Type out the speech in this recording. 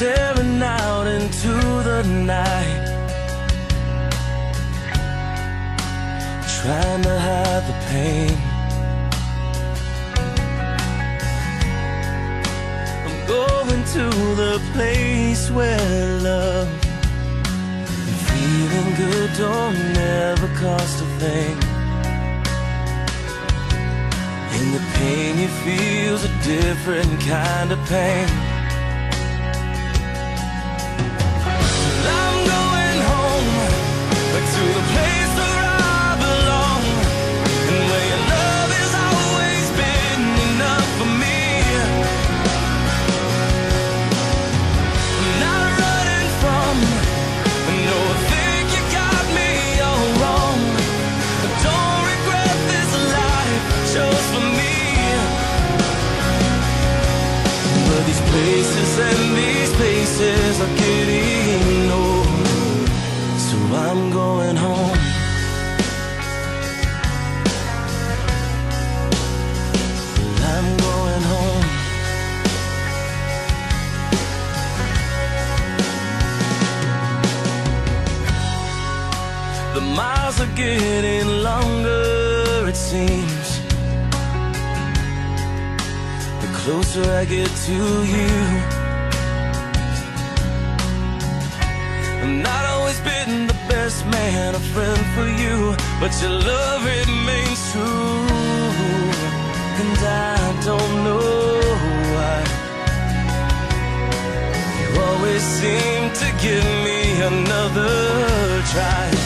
staring out into the night, trying to hide the pain. I'm going to the place where love and feeling good don't never cost a thing. And the pain you feel's a different kind of pain. I'm going home, back to the place where I belong, and where your love has always been enough for me. I'm not running from, no, I think you got me all wrong. I don't regret this life chose for me. But these places and these places are getting old, so I'm going home. I'm going home. The miles are getting longer, it seems, the closer I get to you. I've not always been the best man, a friend for you, but your love remains true. And I don't know why you always seem to give me another try.